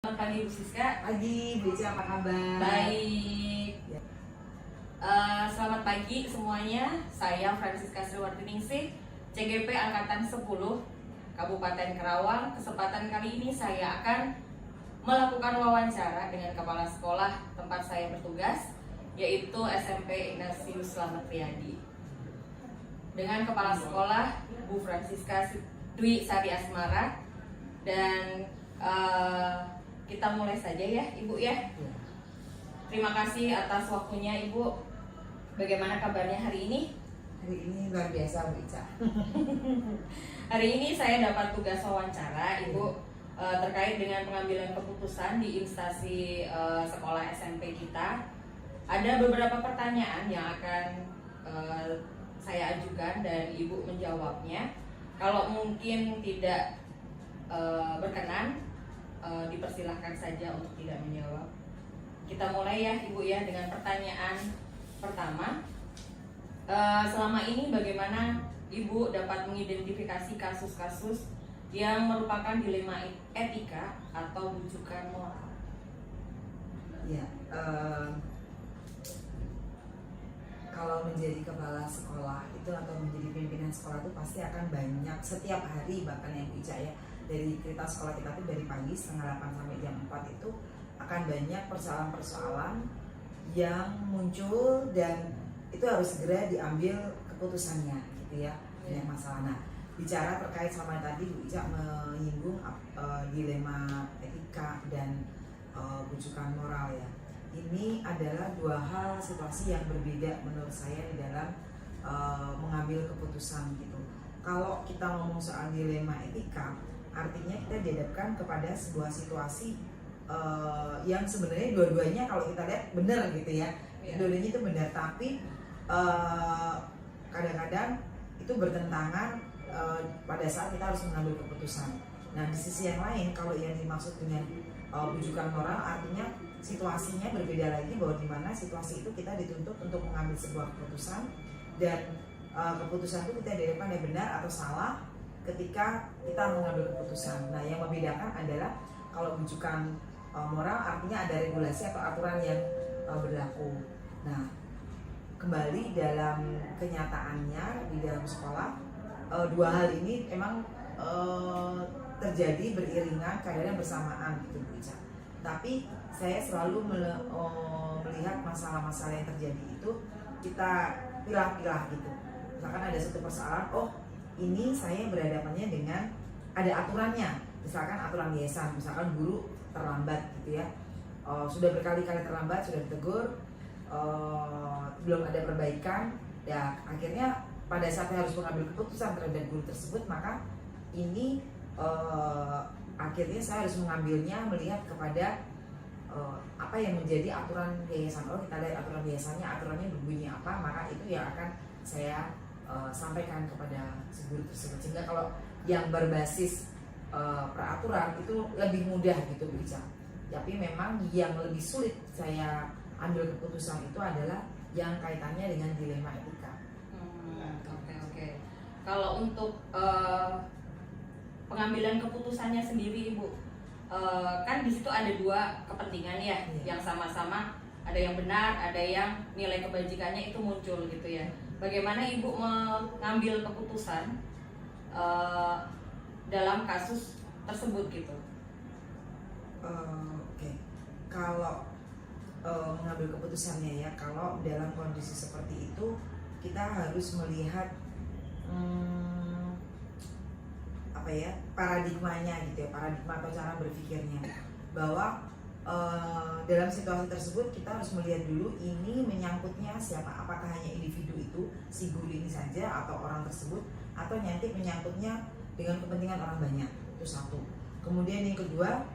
Selamat pagi Bu Siska. Pagi, Bu Ica, apa kabar? Baik. Ya. Selamat pagi semuanya. Saya Francisca Sriwartiningsih, CGP Angkatan 10, Kabupaten Karawang. Kesempatan kali ini saya akan melakukan wawancara dengan Kepala Sekolah tempat saya bertugas, yaitu SMP Ignatius Slamet Riyadi. Dengan Kepala Sekolah Bu Francisca Dwi Sari Asmara. Dan kita mulai saja ya Ibu ya. Terima kasih atas waktunya Ibu. Bagaimana kabarnya hari ini? Hari ini luar biasa, Bu Ica. Hari ini saya dapat tugas wawancara Ibu terkait dengan pengambilan keputusan di instansi sekolah SMP kita. Ada beberapa pertanyaan yang akan saya ajukan dan Ibu menjawabnya. Kalau mungkin tidak berkenan, dipersilahkan saja untuk tidak menjawab. Kita mulai ya Ibu ya dengan pertanyaan pertama. Selama ini bagaimana Ibu dapat mengidentifikasi kasus-kasus yang merupakan dilema etika atau rujukan moral? Ya, kalau menjadi kepala sekolah itu atau menjadi pimpinan sekolah itu pasti akan banyak setiap hari, bahkan yang Bu Ica ya, dari kita sekolah kita tuh dari pagi setengah 8 sampai jam 4 itu akan banyak persoalan-persoalan yang muncul dan itu harus segera diambil keputusannya gitu ya, banyak masalah. Nah, bicara terkait sama tadi Bu Ica menyinggung dilema etika dan rujukan moral ya. Ini adalah dua hal situasi yang berbeda menurut saya di dalam mengambil keputusan gitu. Kalau kita ngomong soal dilema etika, artinya kita dihadapkan kepada sebuah situasi yang sebenarnya dua-duanya kalau kita lihat benar gitu ya, dua-duanya itu benar, tapi kadang-kadang itu bertentangan pada saat kita harus mengambil keputusan. Nah, di sisi yang lain, kalau yang dimaksud dengan rujukan moral, artinya situasinya berbeda lagi, bahwa di mana situasi itu kita dituntut untuk mengambil sebuah keputusan dan keputusan itu kita dihadapkan yang benar atau salah ketika kita mengambil keputusan. Nah, yang membedakan adalah kalau rujukan moral artinya ada regulasi atau aturan yang berlaku. Nah, kembali dalam kenyataannya di dalam sekolah, dua hal ini emang terjadi beriringan, kadang-kadang bersamaan gitu Bu Ica. Tapi saya selalu melihat masalah-masalah yang terjadi itu kita pilah-pilah gitu. Misalkan ada satu persoalan, oh ini saya berhadapannya dengan ada aturannya, misalkan aturan yayasan, misalkan guru terlambat gitu ya, sudah berkali-kali terlambat, sudah ditegur, belum ada perbaikan, ya akhirnya pada saat saya harus mengambil keputusan terhadap guru tersebut, maka ini akhirnya saya harus mengambilnya melihat kepada apa yang menjadi aturan yayasan. Oh, kita lihat aturan yayasannya, aturannya berbunyi apa, maka itu yang akan saya sampaikan kepada si guru tersebut. Sehingga kalau yang berbasis peraturan itu lebih mudah gitu Bu Ica. Tapi memang yang lebih sulit saya ambil keputusan itu adalah yang kaitannya dengan dilema etika. Oke. Kalau untuk pengambilan keputusannya sendiri Ibu, kan di situ ada dua kepentingan ya, yang sama-sama ada yang benar, ada yang nilai kebajikannya itu muncul gitu ya. Bagaimana Ibu mengambil keputusan dalam kasus tersebut gitu? Oke. Kalau mengambil keputusannya ya, kalau dalam kondisi seperti itu kita harus melihat apa ya, paradigmanya gitu ya, paradigma atau cara berpikirnya, bahwa dalam situasi tersebut kita harus melihat dulu ini menyangkutnya siapa, apakah hanya individu itu, si guru ini saja atau orang tersebut, atau nanti menyangkutnya dengan kepentingan orang banyak. Itu satu. Kemudian yang kedua,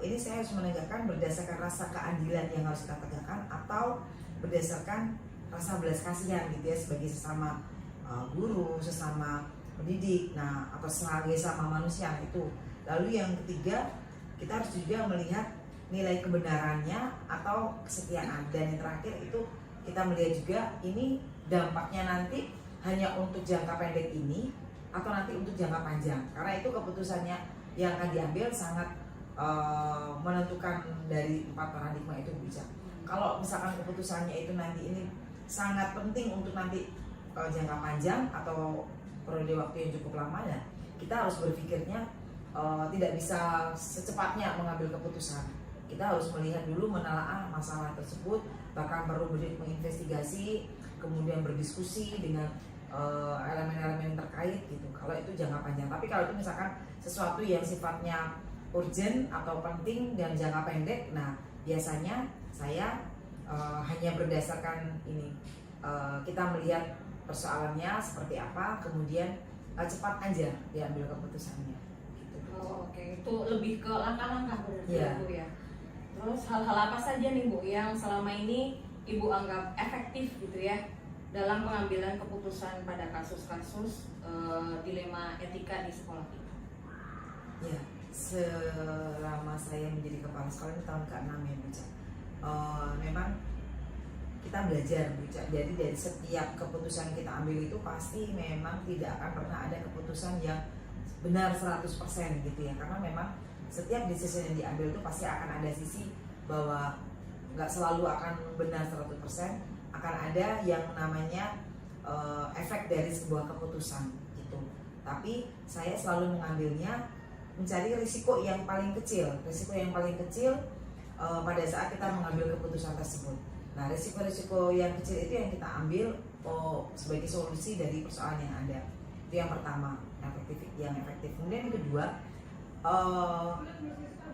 ini saya harus menegakkan berdasarkan rasa keadilan yang harus kita tegakkan atau berdasarkan rasa belas kasihan gitu ya, sebagai sesama guru, sesama pendidik, nah atau sebagai sama manusia itu. Lalu yang ketiga, kita harus juga melihat nilai kebenarannya atau kesetiaan, dan yang terakhir itu kita melihat juga ini dampaknya nanti hanya untuk jangka pendek ini atau nanti untuk jangka panjang, karena itu keputusannya yang akan diambil sangat menentukan dari 4 paradigma itu bisa. Kalau misalkan keputusannya itu nanti ini sangat penting untuk nanti jangka panjang atau periode waktu yang cukup lama, ya kita harus berpikirnya tidak bisa secepatnya mengambil keputusan. Kita harus melihat dulu, menelaah masalah tersebut, bahkan perlu menginvestigasi, kemudian berdiskusi dengan elemen-elemen terkait gitu. Kalau itu jangka panjang. Tapi kalau itu misalkan sesuatu yang sifatnya urgent atau penting dan jangka pendek, nah biasanya saya hanya berdasarkan ini, kita melihat persoalannya seperti apa, kemudian cepat aja diambil keputusannya gitu. Oh, oke, itu lebih ke langkah-langkah berarti Iya. Bu ya. Terus hal-hal apa saja nih Bu yang selama ini Ibu anggap efektif gitu ya dalam pengambilan keputusan pada kasus-kasus dilema etika di sekolah kita? Ya, selama saya menjadi kepala sekolah ini tahun ke-6 ya Bu Ca. Memang kita belajar Bu Ca. Jadi dari setiap keputusan kita ambil itu pasti memang tidak akan pernah ada keputusan yang benar 100% gitu ya. Karena memang setiap decision yang diambil itu pasti akan ada sisi bahwa nggak selalu akan benar 100%, akan ada yang namanya efek dari sebuah keputusan gitu. Tapi saya selalu mengambilnya mencari risiko yang paling kecil, pada saat kita mengambil keputusan tersebut. Nah, risiko-risiko yang kecil itu yang kita ambil sebagai solusi dari persoalan yang ada. Itu yang pertama, yang efektif. Kemudian yang kedua,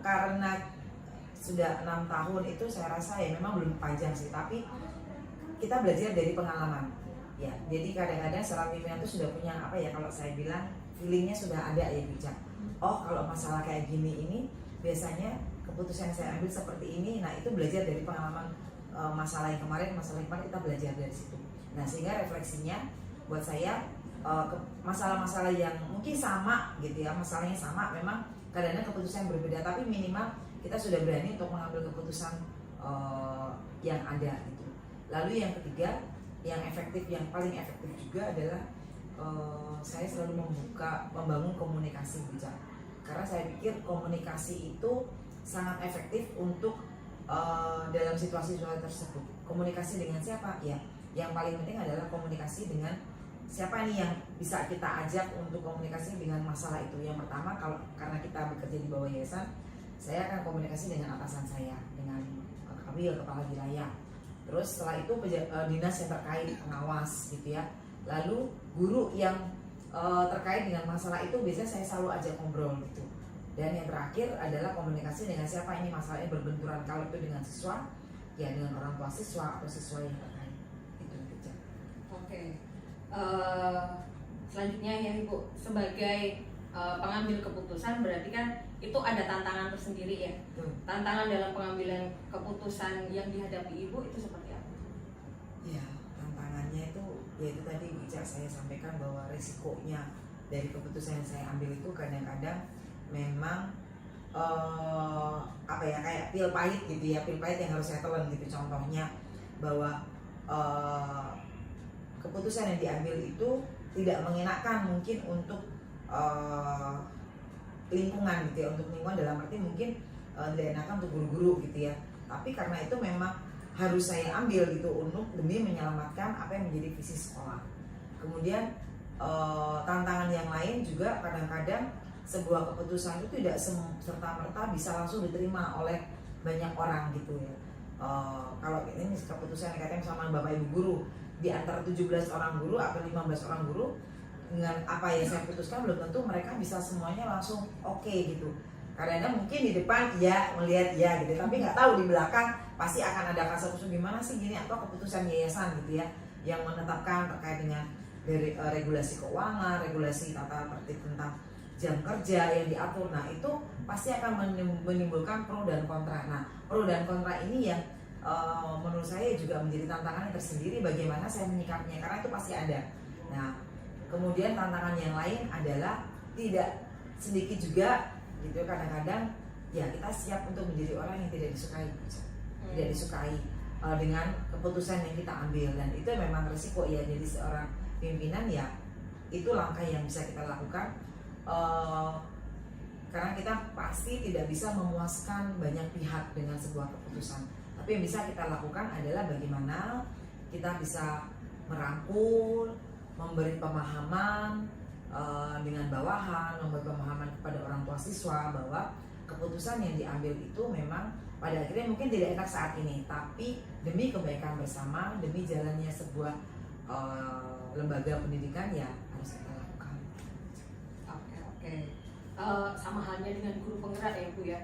karena sudah 6 tahun itu saya rasa ya memang belum panjang sih, tapi kita belajar dari pengalaman. Ya, jadi kadang-kadang seorang pimpinan itu sudah punya apa ya, kalau saya bilang feelingnya sudah ada ya bijak. Oh, kalau masalah kayak gini ini biasanya keputusan yang saya ambil seperti ini. Nah, itu belajar dari pengalaman masalah yang kemarin kita belajar dari situ. Nah, sehingga refleksinya buat saya masalah-masalah yang mungkin sama gitu ya, masalahnya sama, memang kadang-kadang keputusan yang berbeda, tapi minimal kita sudah berani untuk mengambil keputusan yang ada gitu. Lalu yang ketiga, yang paling efektif juga adalah saya selalu membangun komunikasi bijak. Karena saya pikir komunikasi itu sangat efektif untuk dalam situasi-situasi tersebut. Komunikasi dengan siapa? Ya, yang paling penting adalah komunikasi dengan siapa nih yang bisa kita ajak untuk komunikasi dengan masalah itu. Yang pertama, karena kita bekerja di bawah yayasan, saya akan komunikasi dengan atasan saya, dengan Kabil, kepala wilayah. Terus setelah itu dinas yang terkait, pengawas gitu ya. Lalu guru yang terkait dengan masalah itu biasanya saya selalu ajak ngobrol gitu. Dan yang terakhir adalah komunikasi dengan siapa ini masalahnya berbenturan, kalau itu dengan siswa, ya dengan orang tua siswa atau siswa yang terkait. Itu aja. Oke. Selanjutnya ya Ibu, sebagai pengambil keputusan berarti kan itu ada tantangan tersendiri ya. Tantangan dalam pengambilan keputusan yang dihadapi Ibu itu seperti apa? Ya, tantangannya itu yaitu tadi bijak saya sampaikan bahwa risikonya dari keputusan yang saya ambil itu kadang-kadang memang apa ya, kayak pil pahit gitu ya, pil pahit yang harus saya telan gitu. Contohnya bahwa keputusan yang diambil itu tidak mengenakan mungkin untuk lingkungan gitu ya, untuk lingkungan dalam arti mungkin tidak enakan untuk guru-guru gitu ya. Tapi karena itu memang harus saya ambil gitu untuk demi menyelamatkan apa yang menjadi visi sekolah. Kemudian tantangan yang lain juga kadang-kadang sebuah keputusan itu tidak serta-merta bisa langsung diterima oleh banyak orang gitu ya. Kalau ini keputusan yang katanya sama Bapak Ibu guru, di antara 17 orang guru atau 15 orang guru, dengan apa yang saya putuskan belum tentu mereka bisa semuanya langsung oke gitu. Kadang-kadang mungkin di depan ya melihat ya gitu, tapi nggak tahu di belakang pasti akan ada kasus gimana sih gini, atau keputusan yayasan gitu ya yang menetapkan terkait dengan dari regulasi keuangan, regulasi tata tertib tentang jam kerja yang diatur. Nah, itu pasti akan menimbulkan pro dan kontra. Nah, pro dan kontra ini yang menurut saya juga menjadi tantangan tersendiri bagaimana saya menyikapinya, karena itu pasti ada. Nah, kemudian tantangan yang lain adalah tidak sedikit juga gitu, kadang-kadang ya kita siap untuk menjadi orang yang tidak disukai dengan keputusan yang kita ambil, dan itu memang resiko ya. Jadi seorang pimpinan ya itu langkah yang bisa kita lakukan karena kita pasti pasti tidak bisa memuaskan banyak pihak dengan sebuah keputusan. Tapi yang bisa kita lakukan adalah bagaimana kita bisa merangkul, memberi pemahaman dengan bawahan, memberi pemahaman kepada orang tua siswa bahwa keputusan yang diambil itu memang pada akhirnya mungkin tidak enak saat ini, tapi demi kebaikan bersama, demi jalannya sebuah lembaga pendidikan ya harus kita lakukan. Oke. Sama halnya dengan guru penggerak ya Bu ya.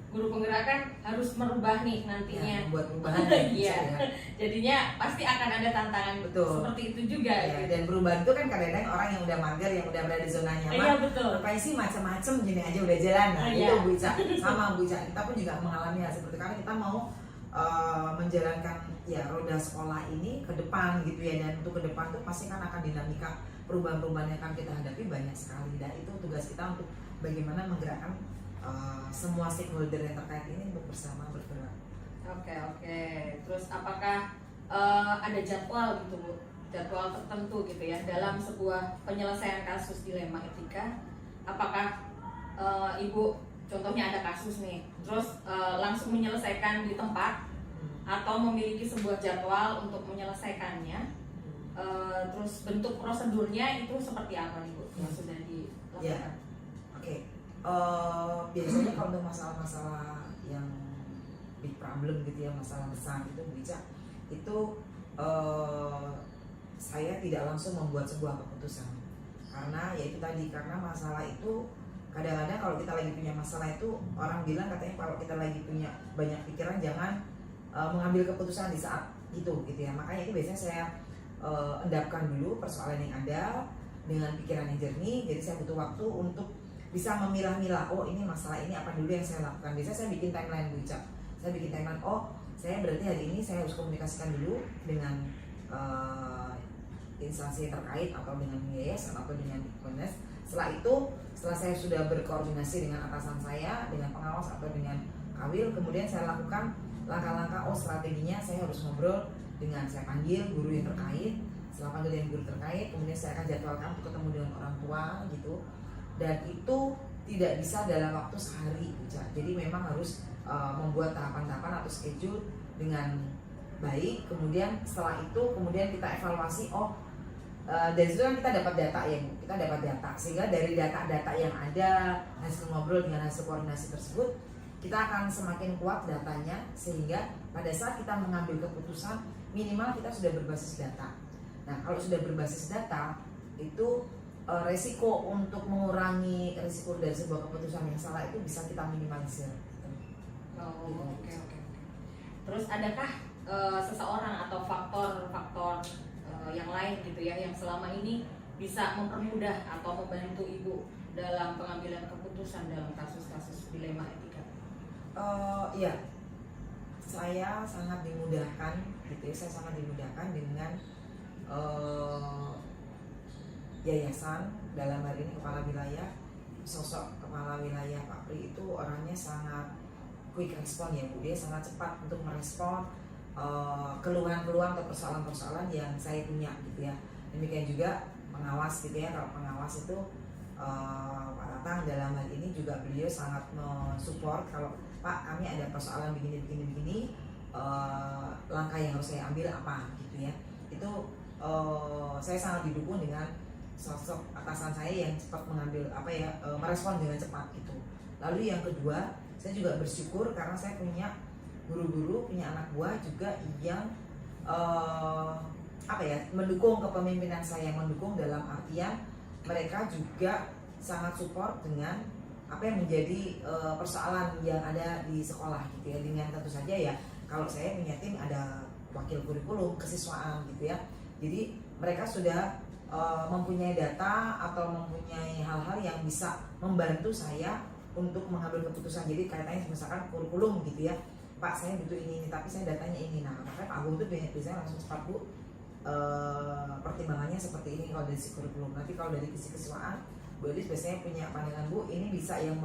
Guru penggerak kan harus merubah nih nantinya. Ya, membuat perubahan. Iya. Ya. Jadinya pasti akan ada tantangan Betul. seperti itu juga. Ya, Gitu. dan perubahan itu kan kadang-kadang orang yang udah mager, yang udah berada di zona Iya nyaman, betul. apa sih macam-macam gini aja udah jalan. Nah, Iya. itu Bu Ica. Sama Bu Ica. Kita pun juga mengalami hal seperti karena kita mau menjalankan ya roda sekolah ini ke depan gitu ya, dan untuk ke depan tuh pasti kan akan dinamika perubahan-perubahan yang akan kita hadapi banyak sekali, dan itu tugas kita untuk bagaimana menggerakkan semua stakeholder yang terkait ini untuk bersama bergerak. Oke. Terus apakah ada jadwal gitu Bu? Jadwal tertentu gitu ya dalam sebuah penyelesaian kasus dilema etika? Apakah Ibu contohnya ada kasus nih, terus langsung menyelesaikan di tempat atau memiliki sebuah jadwal untuk menyelesaikannya? Terus bentuk prosedurnya itu seperti apa nih Bu yang sudah dilakukan? Ya. Oke. Biasanya kalau untuk masalah-masalah yang big problem gitu ya, masalah besar itu bisa itu saya tidak langsung membuat sebuah keputusan, karena ya itu tadi, karena masalah itu kadang-kadang kalau kita lagi punya masalah itu orang bilang katanya kalau kita lagi punya banyak pikiran jangan mengambil keputusan di saat itu gitu ya. Makanya itu biasanya saya endapkan dulu persoalan yang ada dengan pikiran yang jernih. Jadi saya butuh waktu untuk bisa memilah-milah, oh ini masalah ini apa dulu yang saya lakukan. Biasanya saya bikin timeline Bu Ica. Saya bikin timeline, oh saya berarti hari ini saya harus komunikasikan dulu dengan instansi terkait atau dengan yayasan atau dengan Kemenes. Setelah itu, setelah saya sudah berkoordinasi dengan atasan saya, dengan pengawas atau dengan Kawil, kemudian saya lakukan langkah-langkah, oh strateginya saya harus ngobrol dengan, saya panggil guru yang terkait. Setelah panggil dengan guru terkait, kemudian saya akan jadwalkan untuk ketemu dengan orang tua gitu. Dan itu tidak bisa dalam waktu sehari aja. Jadi memang harus membuat tahapan-tahapan atau schedule dengan baik. Kemudian setelah itu kemudian kita evaluasi, oh dari situ kan kita dapat data ya Bu. Kita dapat data, sehingga dari data-data yang ada, hasil ngobrol dengan hasil koordinasi tersebut, kita akan semakin kuat datanya, sehingga pada saat kita mengambil keputusan minimal kita sudah berbasis data. Nah kalau sudah berbasis data itu resiko untuk mengurangi resiko dari sebuah keputusan yang salah itu bisa kita minimalisir. Oke. Terus adakah seseorang atau faktor-faktor yang lain gitu ya yang selama ini bisa mempermudah atau membantu Ibu dalam pengambilan keputusan dalam kasus-kasus dilema etika? Iya, saya sangat dimudahkan gitu ya. Saya sangat dimudahkan dengan yayasan, dalam hal ini kepala wilayah. Sosok kepala wilayah Pak Pri itu orangnya sangat quick respon ya Bu. Dia sangat cepat untuk merespon keluhan-keluhan atau persoalan-persoalan yang saya punya gitu ya. Demikian juga pengawas gitu ya. Kalau pengawas itu Pak Tatang dalam hal ini juga beliau sangat mensupport, kalau Pak kami ada persoalan begini, langkah yang harus saya ambil apa gitu ya. Itu saya sangat didukung dengan sosok atasan saya yang cepat mengambil merespon dengan cepat gitu. Lalu yang kedua, saya juga bersyukur karena saya punya guru-guru, punya anak buah juga yang mendukung kepemimpinan saya, mendukung dalam artian mereka juga sangat support dengan apa yang menjadi persoalan yang ada di sekolah gitu ya. Dengan tentu saja ya kalau saya punya tim ada wakil kurikulum kesiswaan gitu ya. Jadi mereka sudah mempunyai data atau mempunyai hal-hal yang bisa membantu saya untuk mengambil keputusan. Jadi kaitannya misalkan kurikulum gitu ya, Pak saya butuh ini, tapi saya datanya ini. Nah makanya Pak Agung itu biasanya langsung cepat Bu, pertimbangannya seperti ini kalau dari sisi kurikulum. Nanti kalau dari sisi kesiswaan Bu Elis biasanya punya pandangan, Bu ini bisa yang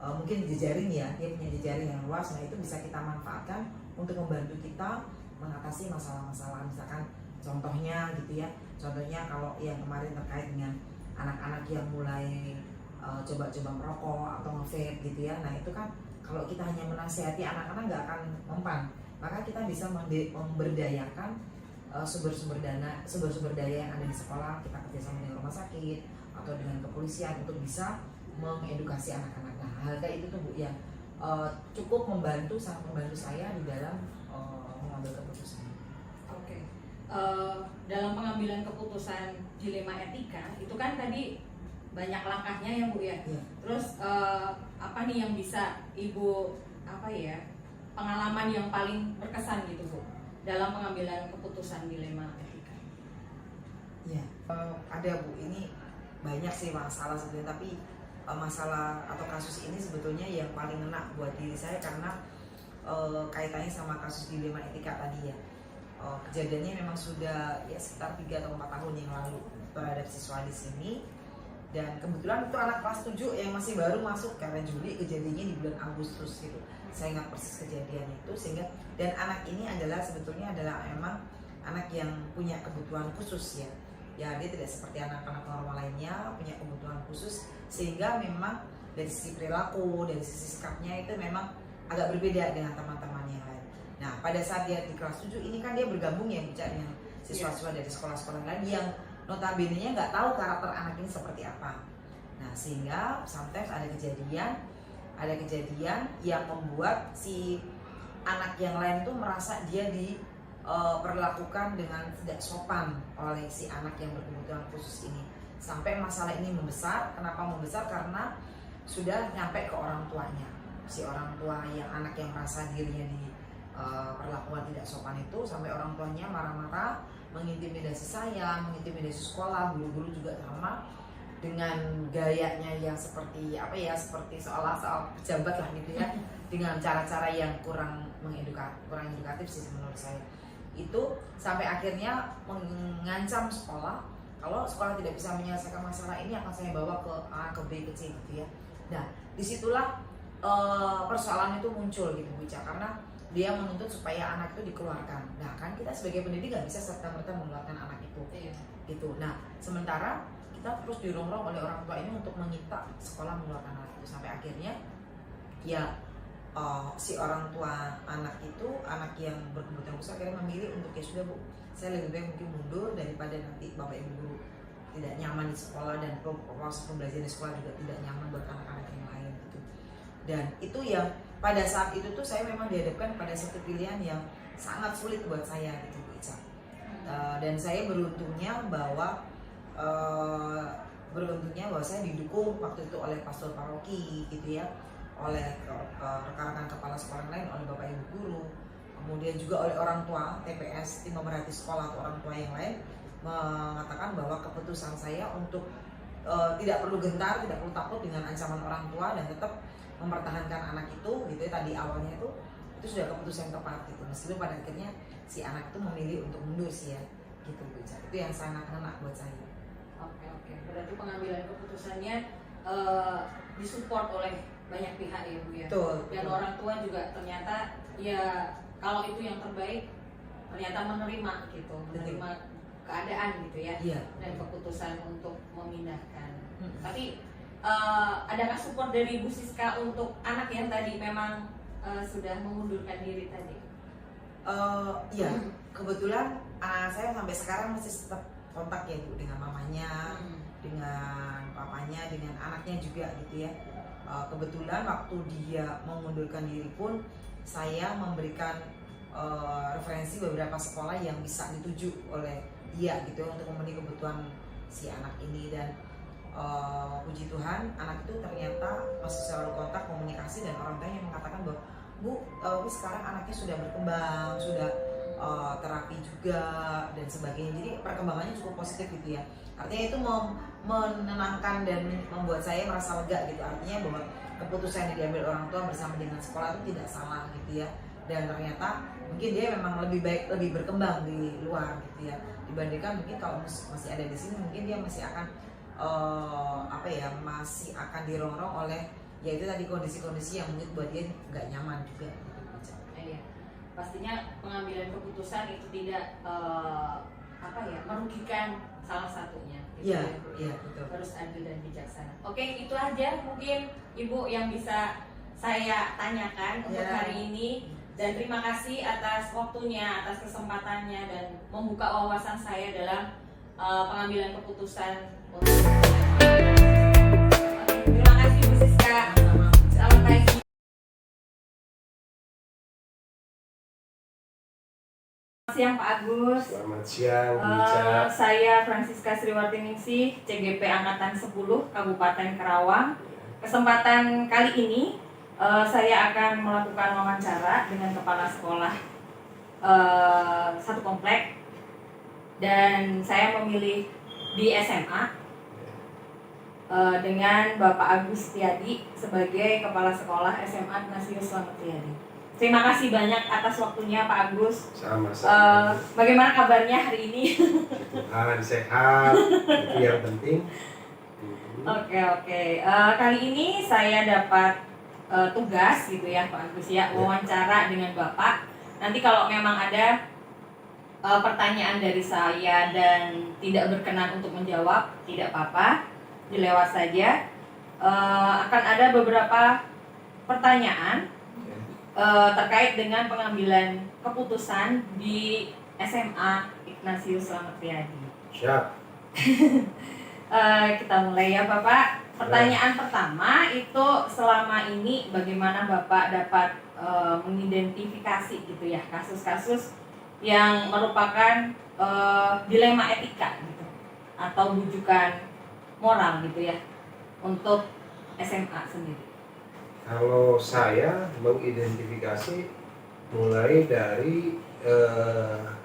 mungkin jejaring ya, dia punya jejaring yang luas. Nah itu bisa kita manfaatkan untuk membantu kita mengatasi masalah-masalah. Misalkan contohnya gitu ya, contohnya kalau yang kemarin terkait dengan anak-anak yang mulai coba-coba merokok atau nge-vape gitu ya. Nah itu kan kalau kita hanya menasihati anak-anak nggak akan mempan, maka kita bisa memberdayakan sumber-sumber daya yang ada di sekolah. Kita kerjasama dengan rumah sakit atau dengan kepolisian untuk bisa mengedukasi anak-anak. Nah hal kayak itu tuh Bu yang cukup sangat membantu saya di dalam mengambil keputusan. Oke. Dalam pengambilan keputusan dilema etika itu kan tadi banyak langkahnya ya Bu ya. Iya. Terus apa nih yang bisa Ibu pengalaman yang paling berkesan gitu Bu dalam pengambilan keputusan dilema etika? Ya, ada Bu, ini banyak sih masalah sebenarnya, tapi masalah atau kasus ini sebetulnya yang paling ngena buat diri saya karena kaitannya sama kasus dilema etika tadi ya. Kejadiannya memang sudah ya sekitar 3 atau 4 tahun yang lalu terhadap siswa di sini, dan kebetulan itu anak kelas 7 yang masih baru masuk karena Juli, kejadiannya di bulan Agustus gitu. Saya ingat persis kejadian itu, sehingga dan anak ini sebetulnya adalah memang anak yang punya kebutuhan khusus ya. Ya dia tidak seperti anak-anak normal lainnya, punya kebutuhan khusus, sehingga memang dari sisi perilaku, dari sisi sikapnya itu memang agak berbeda dengan teman-temannya lain. Nah pada saat dia di kelas 7 ini kan dia bergabung ya bicara dengan siswa-siswa dari sekolah-sekolah lain yang notabene-nya nggak tahu karakter anak ini seperti apa. Nah sehingga sometimes ada kejadian yang membuat si anak yang lain tuh merasa dia diperlakukan dengan tidak sopan oleh si anak yang berkebutuhan khusus ini, sampai masalah ini membesar. Kenapa membesar? Karena sudah nyampe ke orang tuanya. Si orang tua yang anak yang merasa dirinya diperlakukan tidak sopan itu, sampai orang tuanya marah-marah, mengintimidasi saya, mengintimidasi sekolah, guru-guru juga sama, dengan gayanya yang seperti seperti seolah-olah pejabat lah gitu ya, dengan cara-cara yang kurang edukatif sih menurut saya. Itu sampai akhirnya mengancam sekolah, kalau sekolah tidak bisa menyelesaikan masalah ini akan saya bawa ke A, ke B, ke C gitu ya. Nah disitulah persoalan itu muncul gitu Bu Ica, karena dia menuntut supaya anak itu dikeluarkan. Nah kan kita sebagai pendidik nggak bisa serta-merta mengeluarkan anak itu gitu. Nah sementara kita terus dirongrong oleh orang tua ini untuk meminta sekolah mengeluarkan anak itu, sampai akhirnya ya si orang tua anak itu, anak yang berkebutuhan khusus, akhirnya memilih untuk ya sudah Bu, saya lebih baik mungkin mundur daripada nanti bapak ibu guru tidak nyaman di sekolah dan proses pembelajaran di sekolah juga tidak nyaman buat anak-anak yang lain gitu. Dan itu yang pada saat itu tuh saya memang dihadapkan pada satu pilihan yang sangat sulit buat saya gitu Bu Ica. Dan saya beruntungnya bahwa saya didukung waktu itu oleh pastor paroki gitu ya, oleh rekan-rekan kepala sekolah lain, oleh bapak ibu guru, kemudian juga oleh orang tua TPS, tim pemerhati sekolah, atau orang tua yang lain, mengatakan bahwa keputusan saya untuk tidak perlu gentar, tidak perlu takut dengan ancaman orang tua, dan tetap mempertahankan anak itu gitu ya, tadi awalnya itu sudah keputusan yang tepat gitu, meskipun pada akhirnya si anak itu memilih untuk mundur sih ya gitu Bu Ica. Itu yang sangat kena buat saya. Oke. Berarti pengambilan keputusannya disupport oleh banyak pihak ya Bu ya. Dan orang tua juga ternyata ya kalau itu yang terbaik ternyata menerima gitu, menerima keadaan gitu ya. Dan keputusan untuk memindahkan. Tapi adakah support dari Bu Siska untuk anak yang tadi memang sudah mengundurkan diri tadi? Iya, kebetulan saya sampai sekarang masih tetap kontak ya Bu dengan mamanya, dengan papanya, dengan anaknya juga gitu ya. Kebetulan waktu dia mengundurkan diri pun saya memberikan referensi beberapa sekolah yang bisa dituju oleh dia gitu untuk memenuhi kebutuhan si anak ini, dan puji Tuhan anak itu ternyata masih selalu kontak, komunikasi, dan orang tuanya mengatakan bahwa Bu, sekarang anaknya sudah berkembang, sudah terapi juga dan sebagainya. Jadi perkembangannya cukup positif gitu ya. Artinya itu menenangkan dan membuat saya merasa lega gitu. Artinya bahwa keputusan yang diambil orang tua bersama dengan sekolah itu tidak salah gitu ya. Dan ternyata mungkin dia memang lebih baik, lebih berkembang di luar gitu ya, dibandingkan mungkin kalau masih ada di sini, mungkin dia masih akan masih akan dirongrong oleh ya itu tadi kondisi-kondisi yang mungkin buat dia nggak nyaman juga gitu. Iya. Pastinya pengambilan keputusan itu tidak merugikan salah satunya. Iya, iya betul. Harus adil dan bijaksana. Oke, itu aja mungkin Ibu yang bisa saya tanyakan untuk hari ini. Dan terima kasih atas waktunya, atas kesempatannya dan membuka wawasan saya dalam pengambilan keputusan. Terima kasih Bu Siska. Selamat pagi. Selamat siang Pak Agus. Selamat siang, Bu Ica. Saya Francisca Sriwartiningsih, CGP Angkatan 10, Kabupaten Karawang. Kesempatan kali ini saya akan melakukan wawancara dengan kepala sekolah satu komplek, dan saya memilih di SMA dengan Bapak Agus Setiadi sebagai kepala sekolah SMA Ignatius Selamat Riyadi. Terima kasih banyak atas waktunya Pak Agus. Sama-sama. Bagaimana kabarnya hari ini? Tuhan sehat, itu yang penting. Oke. Kali ini saya dapat tugas gitu ya Pak Agus ya, wawancara dengan Bapak. Nanti kalau memang ada pertanyaan dari saya dan tidak berkenan untuk menjawab, tidak apa-apa, dilewat saja. Akan ada beberapa pertanyaan terkait dengan pengambilan keputusan di SMA Ignatius Selamat Riyadi. Siap. Kita mulai ya Bapak. Pertanyaan pertama itu, selama ini bagaimana Bapak dapat mengidentifikasi gitu ya kasus-kasus yang merupakan dilema etika gitu atau bujukan moral gitu ya untuk SMA sendiri? Kalau saya mengidentifikasi mulai dari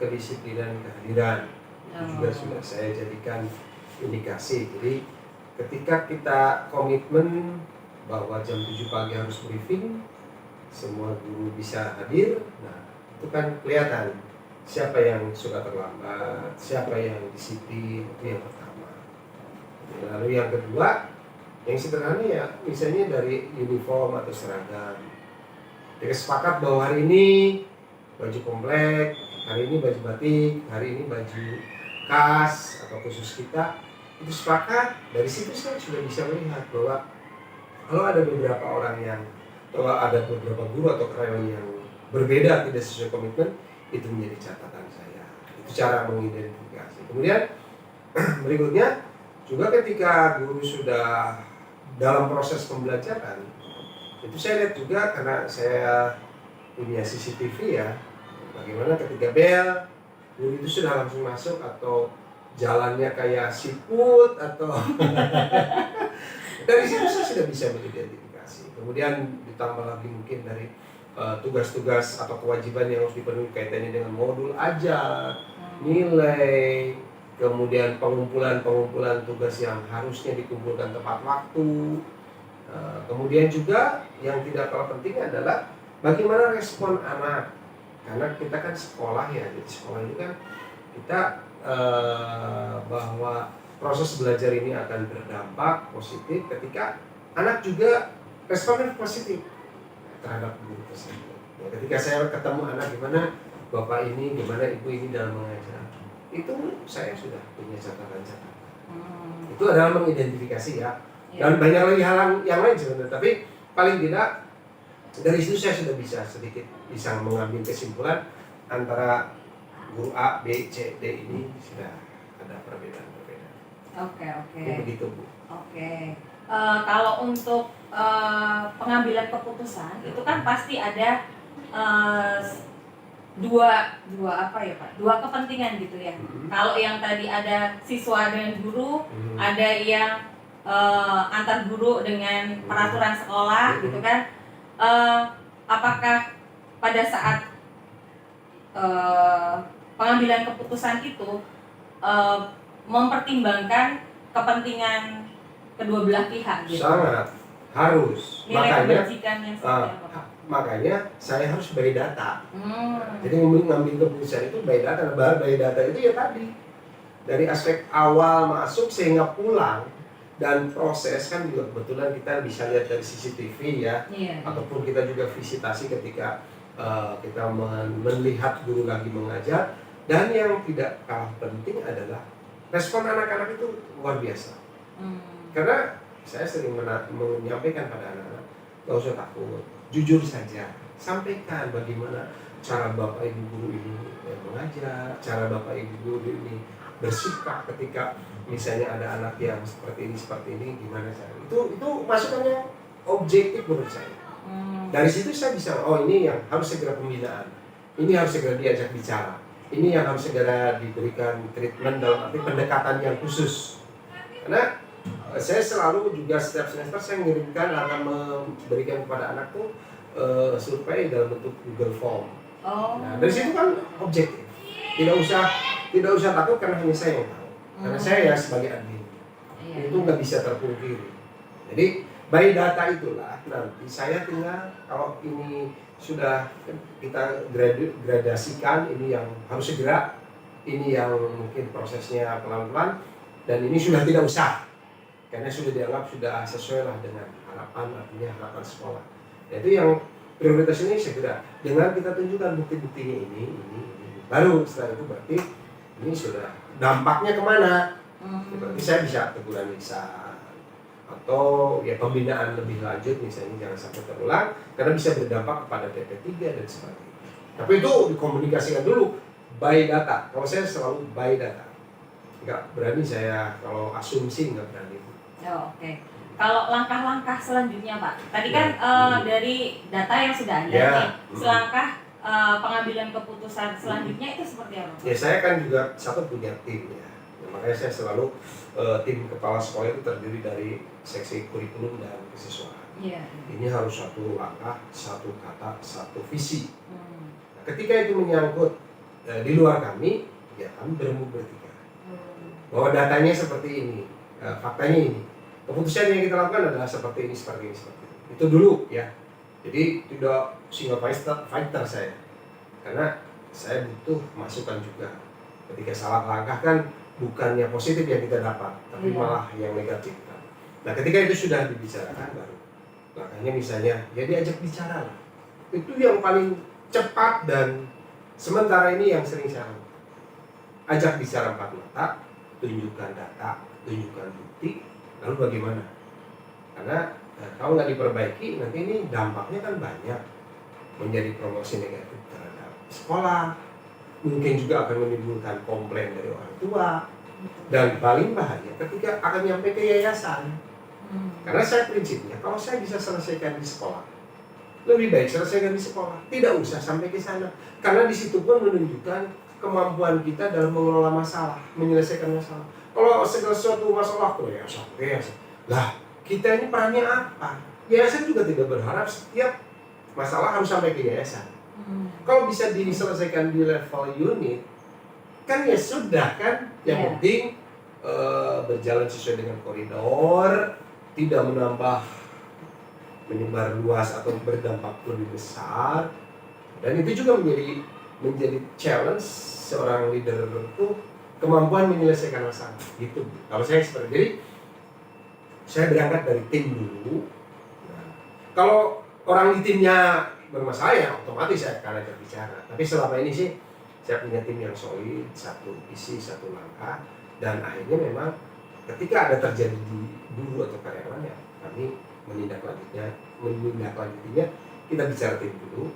kedisiplinan kehadiran, itu juga sudah saya jadikan indikasi. Jadi ketika kita komitmen bahwa jam 7 pagi harus briefing, semua guru bisa hadir, nah itu kan kelihatan siapa yang suka terlambat, siapa yang disiplin, itu yang pertama. Lalu yang kedua, yang sederhana ya, misalnya dari uniform atau seragam. Kita sepakat bahwa hari ini baju komplek, hari ini baju batik, hari ini baju khas atau khusus kita, itu sepakat. Dari situ saya sudah bisa melihat bahwa kalau ada beberapa orang yang, kalau ada beberapa guru atau karyawan yang berbeda, tidak sesuai komitmen, itu menjadi catatan saya. Itu cara mengidentifikasi. Kemudian berikutnya juga ketika guru sudah dalam proses pembelajaran, itu saya lihat juga karena saya punya CCTV ya, bagaimana ketika bel, guru itu sudah langsung masuk atau jalannya kayak siput atau dari situ saya sudah bisa mengidentifikasi. Kemudian ditambah lagi mungkin dari tugas-tugas atau kewajiban yang harus dipenuhi kaitannya dengan modul ajar, nilai, kemudian pengumpulan tugas yang harusnya dikumpulkan tepat waktu. Kemudian juga yang tidak kalah penting adalah bagaimana respon anak, karena kita kan sekolah ya, jadi sekolah ini kan kita bahwa proses belajar ini akan berdampak positif ketika anak juga responnya positif terhadap guru tersebut. Ya, ketika saya ketemu anak, gimana bapak ini, gimana ibu ini dalam mengajar, itu saya sudah punya catatan-catatan. Itu adalah mengidentifikasi ya. Dan banyak lagi hal yang lain sebenarnya, tapi paling tidak dari situ saya sudah sedikit bisa mengambil kesimpulan antara guru A, B, C, D ini sudah ada perbedaan-perbedaan. Oke. Begitu Bu. Oke. Kalau untuk pengambilan keputusan itu kan pasti ada dua kepentingan gitu ya. Kalau yang tadi ada siswa dengan guru, ada yang antar guru dengan peraturan sekolah gitu kan. Apakah pada saat pengambilan keputusan itu mempertimbangkan kepentingan kedua belah pihak gitu? Sangat harus. Nilai kebajikan yang seperti apa? Makanya saya harus by data. Jadi ngambil keputusan itu by data. By data itu ya tadi dari aspek awal masuk sehingga pulang dan proses kan juga kebetulan kita bisa lihat dari CCTV ya, ataupun kita juga visitasi ketika kita melihat guru lagi mengajar, Dan yang tidak kalah penting adalah respon anak-anak itu luar biasa. Karena saya sering menyampaikan pada anak-anak, gak usah takut, jujur saja, sampaikan bagaimana cara bapak ibu guru ini mengajar, cara bapak ibu guru ini bersikap ketika misalnya ada anak yang seperti ini, gimana cara itu masukannya objektif menurut saya. Dari situ saya bisa, oh ini yang harus segera pembinaan, ini harus segera diajak bicara, ini yang harus segera diberikan treatment dalam arti pendekatan yang khusus. Karena saya selalu juga setiap semester saya mengirimkan akan memberikan kepada anak tuh survei dalam bentuk Google Form. Nah, dari situ kan objektif, tidak usah takut karena hanya saya yang tahu, karena saya ya sebagai admin itu nggak bisa terpungkiri. Jadi by data itulah nanti saya tinggal, kalau ini sudah kita gradasikan, ini yang harus segera, ini yang mungkin prosesnya pelan-pelan, dan ini sudah tidak usah karena sudah dianggap sudah sesuai lah dengan harapan, artinya harapan sekolah. Itu yang prioritas ini segera dengan kita tunjukkan bukti-buktinya ini. Baru setelah itu berarti ini sudah dampaknya kemana? Berarti saya bisa teguran lisan atau ya pembinaan lebih lanjut misalnya, jangan sampai terulang karena bisa berdampak kepada PP3 dan sebagainya. Tapi itu dikomunikasikan dulu by data. Kalau saya selalu by data, nggak berani saya kalau asumsi, nggak berani. Oke. Kalau langkah-langkah selanjutnya Pak, tadi kan dari data yang sudah ada nih, selangkah pengambilan keputusan selanjutnya itu seperti apa? Ya saya kan juga satu punya tim ya. Makanya saya selalu tim kepala sekolah itu terdiri dari seksi kurikulum dan kesiswaan. Ini harus satu langkah, satu kata, satu visi. Nah, ketika itu menyangkut di luar kami, ya kami bertiga. Bahwa datanya seperti ini, faktanya ini. Keputusan yang kita lakukan adalah seperti ini. Itu dulu ya. Jadi tidak single fighter saya. Karena saya butuh masukan juga. Ketika salah langkah kan bukannya positif yang kita dapat, tapi malah yang negatif. Nah, ketika itu sudah dibicarakan baru langkahnya misalnya ya diajak bicara lah. Itu yang paling cepat dan sementara ini yang sering saya lakukan. Ajak bicara 4 mata, tunjukkan data, tunjukkan bukti, lalu bagaimana? Karena kalau nggak diperbaiki nanti ini dampaknya kan banyak, menjadi promosi negatif terhadap sekolah, mungkin juga akan menimbulkan komplain dari orang tua, dan paling bahaya ketika akan nyampe ke yayasan. Karena saya prinsipnya kalau saya bisa selesaikan di sekolah, lebih baik selesaikan di sekolah, tidak usah sampai ke sana, karena di situ pun menunjukkan kemampuan kita dalam mengelola masalah, menyelesaikan masalah. Kalau segala sesuatu masalah ke yayasan, lah kita ini perannya apa? Yayasan juga tidak berharap setiap masalah harus sampai ke yayasan. Kalau bisa diselesaikan di level unit, kan ya sudah kan. Yang penting berjalan sesuai dengan koridor, tidak menyebar luas atau berdampak lebih besar. Dan itu juga menjadi challenge seorang leader itu, kemampuan menyelesaikan masalah. Gitu. Kalau saya seperti jadi, saya berangkat dari tim dulu. Nah, kalau orang di timnya bermasalah ya otomatis saya akan ajak bicara. Tapi selama ini sih saya punya tim yang solid, satu visi, satu langkah, dan akhirnya memang ketika ada terjadi di guru atau karyawan ya kami menindaklanjutinya, kita bicara tim dulu.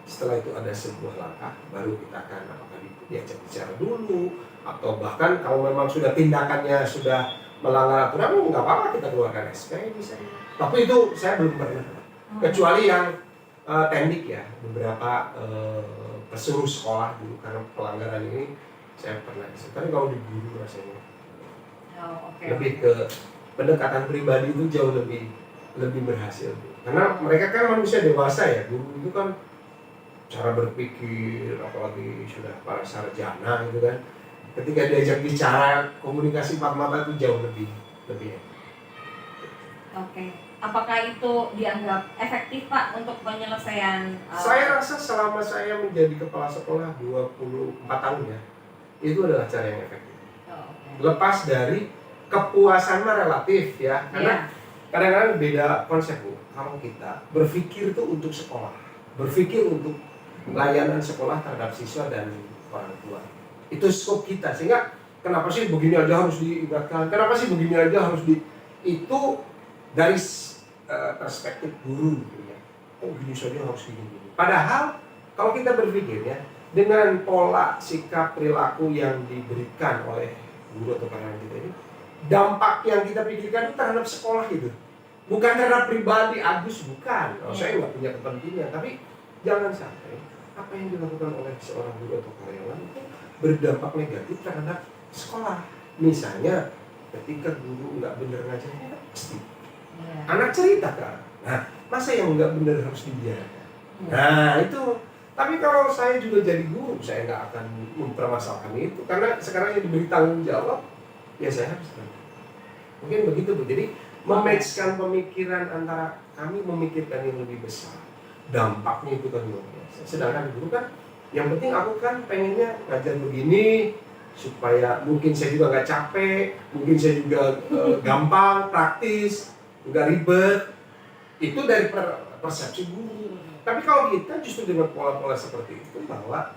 Setelah itu ada sebuah langkah, baru kita akan apakah diajak bicara dulu, atau bahkan kalau memang sudah tindakannya sudah melanggar aturan, nggak apa-apa kita keluarkan SK misalnya. Tapi itu saya belum pernah, kecuali yang teknik ya, beberapa pesuruh sekolah dulu karena pelanggaran ini saya pernah. Tapi kalau di guru rasanya lebih ke pendekatan pribadi itu jauh lebih berhasil. Karena mereka kan manusia dewasa ya, guru itu kan cara berpikir, apalagi sudah para sarjana gitu kan. Ketika diajak bicara, komunikasi 4 mata itu jauh lebih enak. Apakah itu dianggap efektif Pak untuk penyelesaian? Saya rasa selama saya menjadi kepala sekolah 24 tahun ya, itu adalah cara yang efektif. Lepas dari kepuasan mah relatif ya, karena kadang-kadang beda konsep Bu. Kalau kita berpikir itu untuk sekolah, berpikir untuk layanan sekolah terhadap siswa dan orang tua. Itu skop kita, sehingga kenapa sih begini aja harus diingatkan, kenapa sih begini aja harus itu dari perspektif guru gitu ya. Oh gini saja harus gini. Padahal kalau kita berpikir ya, dengan pola sikap perilaku yang diberikan oleh guru atau karyawan kita ini, dampak yang kita pikirkan itu terhadap sekolah itu. Bukan terhadap pribadi Agus, bukan. Saya nggak punya kepentingan, tapi jangan sampai apa yang dilakukan oleh seorang guru atau karyawan itu berdampak negatif terhadap sekolah. Misalnya ketika guru nggak benar ngajarnya, pasti anak cerita kan. Nah, masa yang nggak benar harus dibiarkan? Nah itu. Tapi kalau saya juga jadi guru, saya nggak akan mempermasalahkan itu, karena sekarang yang diberi tanggung jawab, ya saya harus tanggung. Mungkin begitu Bu. Jadi mematchkan pemikiran antara kami memikirkan yang lebih besar, dampaknya itu kan luar biasa. Sedangkan guru kan, yang penting aku kan pengennya ngajar begini supaya mungkin saya juga nggak capek, mungkin saya juga gampang, praktis, nggak ribet. Itu dari persepsi guru. Tapi kalau kita justru dengan pola-pola seperti itu, bahwa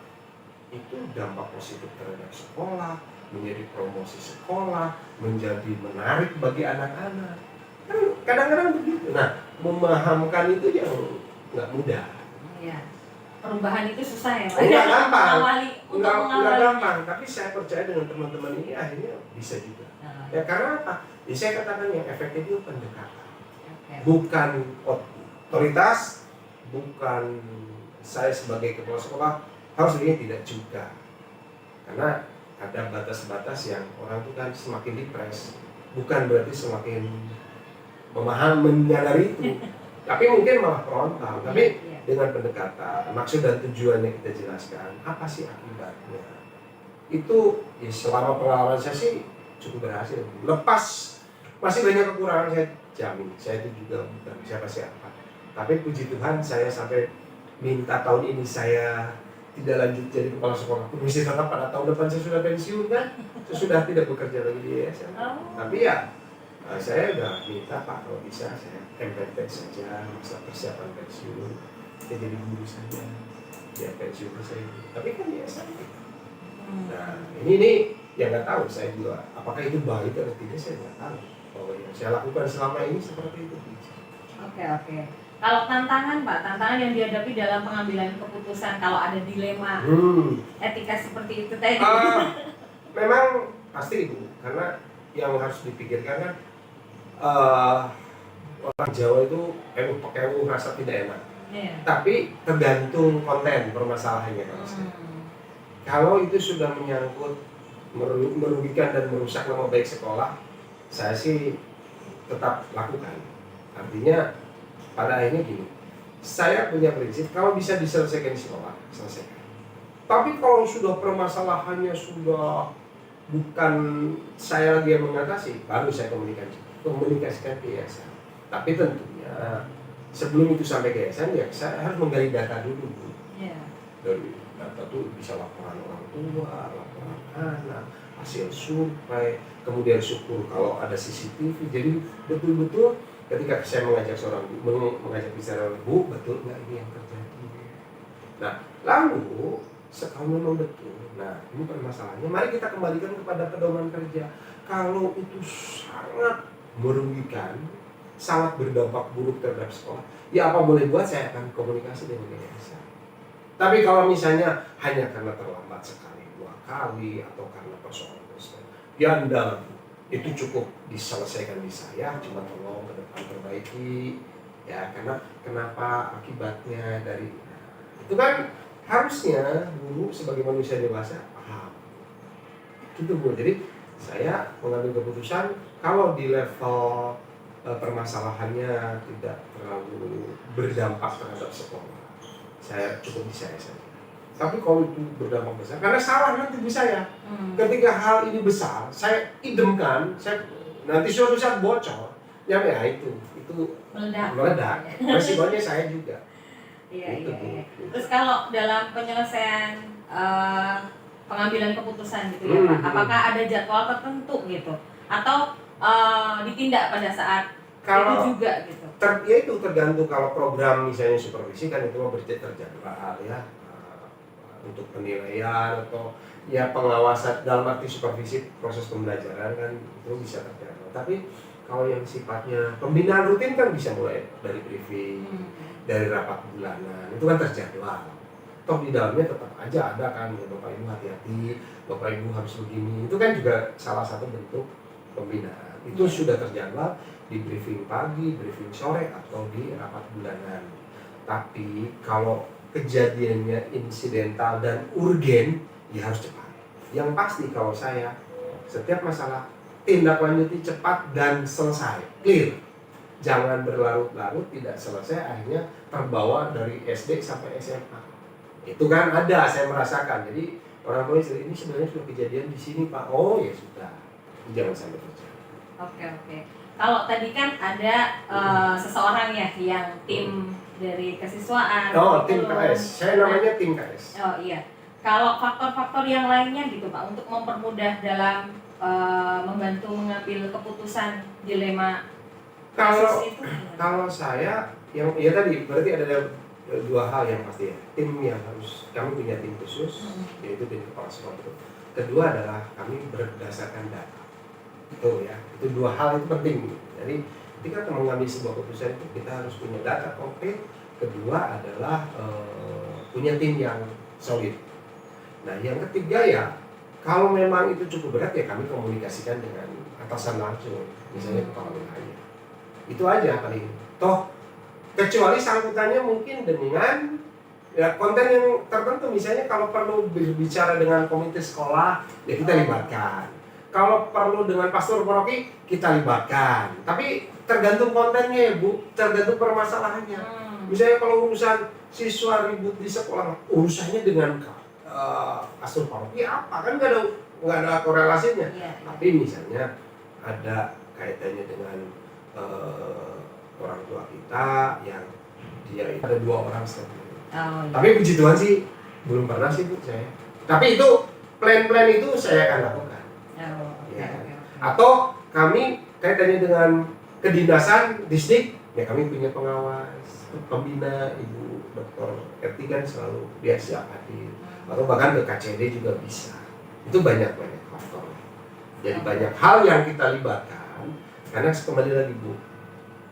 itu dampak positif terhadap sekolah, menjadi promosi sekolah, menjadi menarik bagi anak-anak. Kan kadang-kadang begitu. Nah, memahamkan itu yang nggak mudah. Iya. Perubahan itu susah ya Pak? Nggak gampang. Nggak gampang. Tapi saya percaya dengan teman-teman ini akhirnya bisa juga. Ya karena apa? Ya, saya katakan yang efektif itu pendekatan. Bukan otoritas, bukan saya sebagai kepala sekolah harus ini, tidak juga. Karena ada batas-batas yang orang itu kan semakin dipres, bukan berarti semakin menyadari itu, tapi mungkin malah frontal. Tapi dengan pendekatan, maksud dan tujuannya kita jelaskan, apa sih akibatnya. Itu ya selama pengalaman saya sih cukup berhasil. Lepas masih banyak kekurangan, saya jamin. Saya itu juga bukan siapa-siapa. Tapi puji Tuhan, saya sampai minta tahun ini saya tidak lanjut jadi kepala sekolah. Mesti tetap pada tahun depan saya sudah pensiun kan. Saya sudah tidak bekerja lagi di yayasan. Tapi ya saya udah minta Pak, kalau bisa saya MPT saja, masa persiapan pensiun. Saya jadi guru saja. Ya pensiun saya. Tapi kan yayasan. Nah ini yang nggak tahu saya juga. Apakah itu baik atau tidak, saya nggak tahu. Bahwa yang saya lakukan selama ini seperti itu. Oke. Kalau tantangan Pak, tantangan yang dihadapi dalam pengambilan keputusan kalau ada dilema etika seperti itu tadi. Memang pasti Bu, karena yang harus dipikirkan kan orang Jawa itu pakai rasa tidak enak. Tapi tergantung konten permasalahannya kalau saya. Kalau itu sudah menyangkut merugikan dan merusak nama baik sekolah, saya sih tetap lakukan. Artinya pada akhirnya gini, saya punya prinsip kalau bisa diselesaikan di sekolah, selesaikan. Tapi kalau sudah permasalahannya sudah bukan saya lagi yang mengatasi, baru saya komunikasikan ke yayasan. Tapi tentunya sebelum itu sampai ke yayasan, ya saya harus menggali data dulu. Dari data itu bisa laporan orang tua, laporan anak, hasil survei, kemudian syukur kalau ada CCTV. Jadi betul-betul ketika saya mengajak bicara Bu, betul nggak ini yang terjadi? Nah, lalu kalau memang betul, nah ini permasalahannya, mari kita kembalikan kepada pedoman kerja. Kalau itu sangat merugikan, sangat berdampak buruk terhadap sekolah, ya apa boleh buat, saya akan komunikasi dengan yayasan. Tapi kalau misalnya hanya karena terlambat sekali, 2 kali, atau karena persoalan ganda, itu cukup diselesaikan di saya, cuma tolong ke depan perbaiki ya, karena kenapa akibatnya dari itu kan harusnya guru sebagai manusia dewasa paham gitu Bu. Jadi saya mengambil keputusan kalau di level permasalahannya tidak terlalu berdampak terhadap sekolah, saya cukup di saya saja. Tapi kalau itu berdampak besar, karena salah nanti di saya. Ketika hal ini besar, saya idamkan, saya nanti suatu saat bocor, ya itu meledak. Resikonya saya juga. Iya. Terus kalau dalam penyelesaian pengambilan keputusan gitu ya Pak, apakah ada jadwal tertentu gitu, atau ditindak pada saat kalau itu juga gitu? Ya itu tergantung. Kalau program misalnya supervisi kan itu terjadwal ya. untuk penilaian atau ya pengawasan dalam arti supervisi proses pembelajaran kan itu bisa terjangkau. Tapi kalau yang sifatnya pembinaan rutin kan bisa mulai dari briefing, dari rapat bulanan, itu kan terjadwal. Toh di dalamnya tetap aja ada kan, ya Bapak Ibu hati-hati, Bapak Ibu harus begini. Itu kan juga salah satu bentuk pembinaan. Itu sudah terjadwal di briefing pagi, briefing sore, atau di rapat bulanan. Tapi kalau kejadiannya insidental dan urgen, ya harus cepat. Yang pasti kalau saya, setiap masalah tindak lanjuti cepat dan selesai, clear. Jangan berlarut-larut, tidak selesai, akhirnya terbawa dari SD sampai SMA. Itu kan ada, saya merasakan. Jadi orang tua ini sebenarnya sudah kejadian di sini Pak. Oh ya sudah, jangan sampai terjadi. Oke. Kalau tadi kan ada seseorang ya yang tim dari kesiswaan. Oh, tim KS. Saya namanya tim KS. Oh iya. Kalau faktor-faktor yang lainnya gitu Pak, untuk mempermudah dalam membantu mengambil keputusan dilema kasus itu. Kalau saya yang ya tadi berarti ada dua hal yang pasti ya. Tim yang harus kami punya tim khusus, yaitu tim kepala sekolah itu. Kedua adalah kami berdasarkan data. Itu ya, itu dua hal itu penting. Jadi ketika kita mengambil sebuah keputusan itu kita harus punya data konkret. Kedua adalah punya tim yang solid. Nah yang ketiga ya, kalau memang itu cukup berat ya kami komunikasikan dengan atasan langsung, misalnya kepala wilayah. Itu aja paling. Toh kecuali sangkutannya mungkin dengan ya konten yang tertentu, misalnya kalau perlu berbicara dengan komite sekolah ya kita libatkan. Kalau perlu dengan pastor paroki kita libatkan. Tapi tergantung kontennya ya Bu, tergantung permasalahannya. Misalnya kalau urusan siswa ribut di sekolah, urusannya dengan pastor paroki apa? Kan nggak ada korelasinya. Tapi misalnya ada kaitannya dengan orang tua kita yang dia ada 2 orang seperti itu. Tapi puji Tuhan sih belum pernah sih Bu saya. Tapi itu plan-plan itu saya akan lakukan. Atau kami kaitannya dengan kedinasan distrik, ya kami punya pengawas, pembina, Ibu Dr. Erti kan selalu dia siap hadir. Atau bahkan ke KCD juga bisa. Itu banyak faktor. Jadi banyak hal yang kita libatkan. Karena kembali lagi Bu,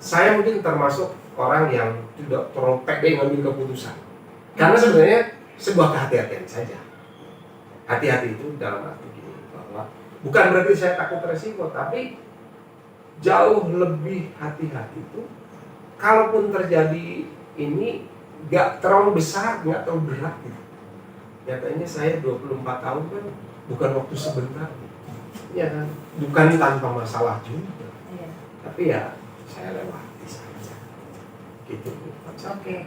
saya mungkin termasuk orang yang tidak terlalu pede ngambil keputusan. Karena sebenarnya sebuah kehati-hatian saja. Hati-hati itu dalam arti gini, bahwa bukan berarti saya takut resiko, tapi jauh lebih hati-hati itu kalaupun terjadi ini nggak terlalu besar, nggak terlalu berat gitu. Nyatanya saya 24 tahun kan bukan waktu sebentar, ya kan, bukan tanpa masalah juga, tapi ya saya lewati saja, gitu. Oke.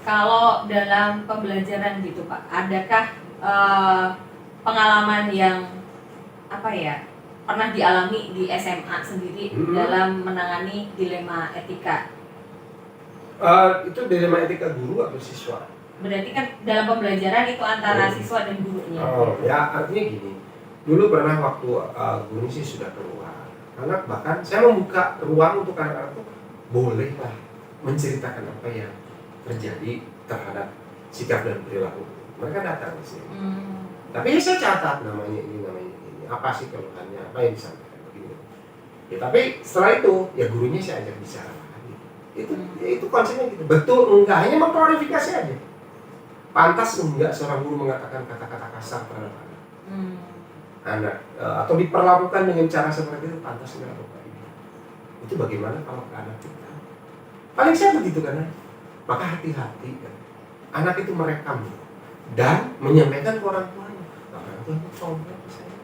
Kalau dalam pembelajaran gitu Pak, adakah pengalaman yang pernah dialami di SMA sendiri dalam menangani dilema etika? Itu dilema etika guru atau siswa? Berarti kan dalam pembelajaran itu antara siswa dan gurunya. Oh ya, artinya gini. Dulu pernah waktu guru sih sudah keluar. Karena bahkan saya membuka ruang untuk anak-anak itu bolehlah menceritakan apa yang terjadi terhadap sikap dan perilaku. Mereka datang ke sini. Tapi saya catat namanya ini. Apa sih keluhannya? Apa yang disampaikan begini? Ya, tapi setelah itu ya gurunya saya ajak bicara lagi. Itu konsepnya gitu. Betul enggak, hanya mengklarifikasi aja. Pantas enggak seorang guru mengatakan kata-kata kasar terhadap anak atau diperlakukan dengan cara seperti itu, pantas enggak Bapak Ibu? Itu bagaimana kalau ke anak kita? Paling saya begitu kan. Maka hati-hati kan. Anak itu merekam dan menyampaikan ke orang tuanya. Orang tuanya sombong ke saya.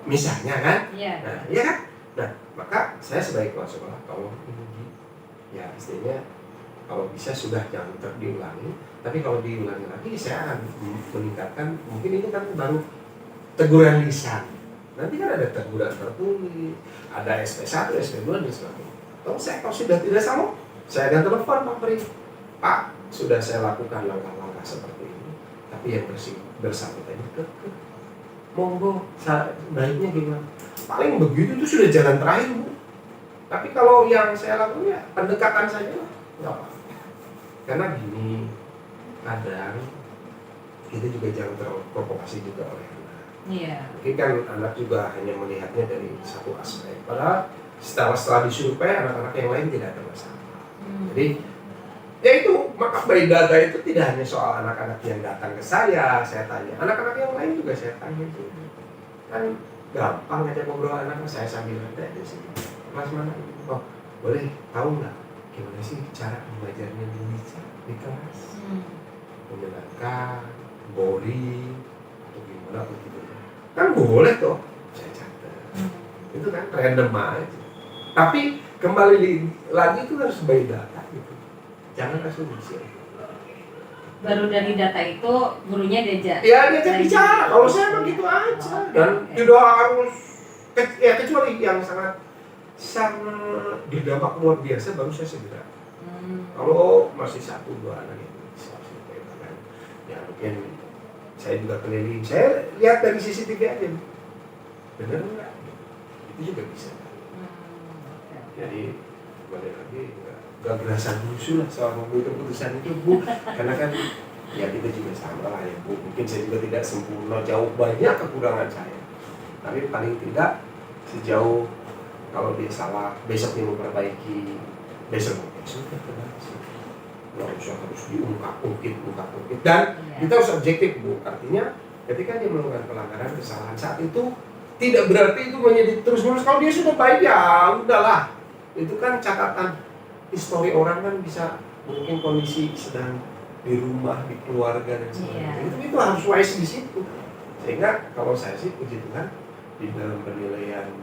Misalnya kan? Nah, iya kan? Nah, maka saya sebagai kepala sekolah tolong ini ya istilahnya kalau bisa sudah jangan diulangi, tapi kalau diulangi lagi saya akan meningkatkan, mungkin ini kan baru teguran lisan, nanti kan ada teguran tertulis, ada SP1, SP2 dan sebagainya. Kalau sudah tidak sama, saya akan telepon Pak Pri, Pak sudah saya lakukan langkah-langkah seperti ini, tapi yang bersangkutan itu monggo baiknya gimana? Paling begitu itu sudah jalan terakhir Bu. Tapi kalau yang saya lakukan ya pendekatan saja lah, nggak apa-apa. Karena gini, kadang kita juga jangan terprovokasi juga oleh anak. Iya. Mungkin kan anak juga hanya melihatnya dari satu aspek. Padahal setelah disurvei anak-anak yang lain tidak ada masalah. Jadi ya itu, maka by data itu tidak hanya soal anak-anak yang datang ke saya tanya, anak-anak yang lain juga saya tanya itu. Kan gampang aja ngobrol anak, saya sambil nanti di sini. Kelas mana? Oh, boleh tahu nggak gimana sih cara mengajarnya di kelas? Menyenangkan, boring, atau gimana begitu. Kan boleh toh, saya catat. Itu kan random aja. Tapi kembali lagi itu harus by data gitu. Jangan asumsi. Baru dari data itu gurunya diajak. Ya diajak bicara. Kalau saya mah gitu aja. Dan tidak harus kecuali yang sangat berdampak luar biasa baru saya segera. Kalau masih 1-2 anak yang bisa kan, ya mungkin saya juga keliling. Saya lihat dari CCTV aja, benar nggak? Itu juga bisa. Jadi balik lagi nggak berasa musuh lah soal mengambil keputusan itu, Bu. Karena kan ya kita juga sama lah ya, Bu. Mungkin saya juga tidak sempurna, jauh banyak kekurangan saya. Tapi paling tidak sejauh kalau dia salah besok dia memperbaiki, besok sudah terbaik. Nggak usah harus diungkap-ungkit. Dan kita harus objektif, Bu. Artinya ketika dia melakukan pelanggaran kesalahan saat itu tidak berarti itu menjadi terus-menerus. Kalau dia sudah baik ya udahlah. Itu kan catatan histori orang kan bisa mungkin kondisi sedang di rumah, di keluarga dan sebagainya. Itu harus wise di situ. Sehingga kalau saya sih puji Tuhan di dalam penilaian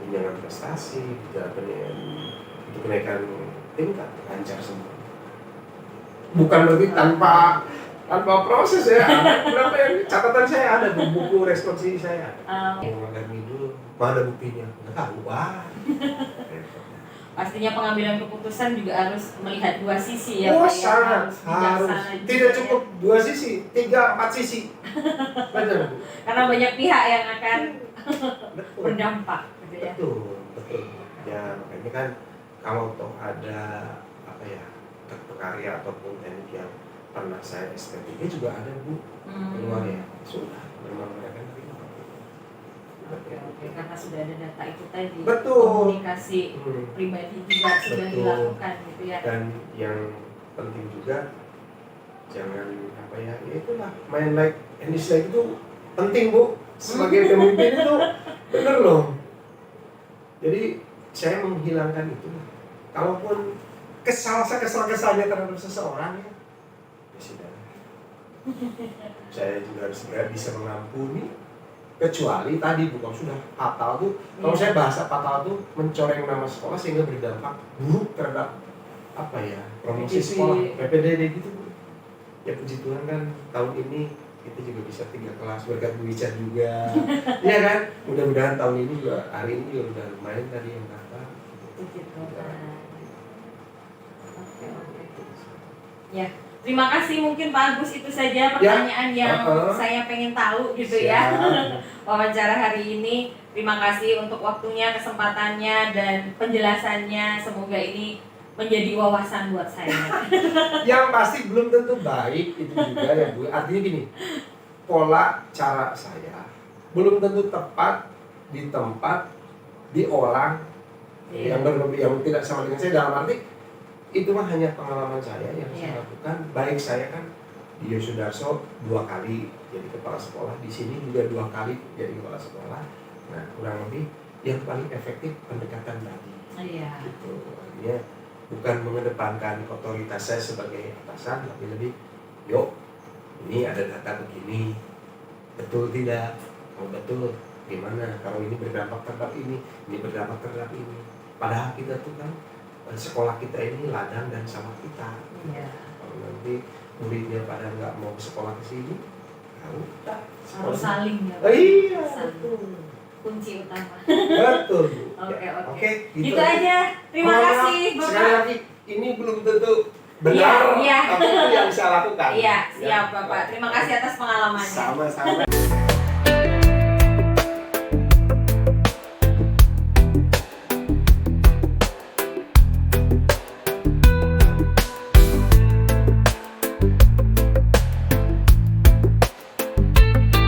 tunjangan prestasi, di dalam penilaian itu kenaikan tingkat lancar semua. Bukan berarti tanpa proses ya. Berapa yang catatan saya ada, buku responsi saya. Mengajar dulu, mana buktinya? Nggak tahu. Pastinya pengambilan keputusan juga harus melihat dua sisi ya, Pak. Sangat Harus. Tidak cukup 2 sisi, 3-4 sisi. Benar. Karena banyak pihak yang akan berdampak gitu ya. Betul. Ya makanya kan kalau toh ada apa ya, karya ataupun teknik yang pernah saya SPTG juga ada, Bu. Keluar ya. Sudah memang mereka Oke, karena sudah ada data itu tadi. Betul. Komunikasi pribadi juga sudah dilakukan gitu ya. Dan yang penting juga jangan apa ya, itulah main like and dislike itu penting, Bu. Sebagai pemimpin itu bener loh. Jadi saya menghilangkan itu. Kalaupun kesal-kesalnya terhadap seseorang ya sudah. Saya juga harus bisa mengampuni. Kecuali tadi bukan sudah fatal tuh, kalau saya bahasa fatal tuh mencoreng nama sekolah sehingga berdampak buruk terhadap apa ya, promosi sekolah, PPDB gitu, Bu. Ya puji Tuhan kan tahun ini kita juga bisa 3 kelas berkat Bu Ica juga. Iya kan? Mudah-mudahan tahun ini juga, hari ini juga udah lumayan tadi yang kata. Puji Tuhan. Oke. Ya. Terima kasih, mungkin Pak Agus itu saja pertanyaan yang saya pengen tahu gitu ya. Wawancara hari ini. Terima kasih untuk waktunya, kesempatannya, dan penjelasannya. Semoga ini menjadi wawasan buat saya. Yang pasti belum tentu baik itu juga ya, Bu. Artinya gini, pola cara saya belum tentu tepat di tempat, di orang yang tidak sama dengan saya. Dalam arti itu mah hanya pengalaman saya yang saya lakukan. Baik saya kan di Yosudarso 2 kali jadi kepala sekolah, di sini juga 2 kali jadi kepala sekolah. Nah kurang lebih yang paling efektif pendekatan tadi. Gitu. Artinya bukan mengedepankan otoritas saya sebagai atasan, tapi lebih yuk ini ada data begini, betul tidak? Oh betul, gimana? Kalau ini berdampak terhadap ini berdampak terhadap ini. Padahal kita tuh kan sekolah kita ini ladang dan sawah kita. Kalau nanti muridnya pada nggak mau sekolah ke sini, harus saling ya. Iya. Kunci utama. Betul, Bu. Oke. Gitu aja. Terima kasih, Bapak. Sekali lagi, ini belum tentu benar, tapi itu yang saya lakukan. Iya, siap Bapak. Terima kasih atas pengalamannya. Sama-sama.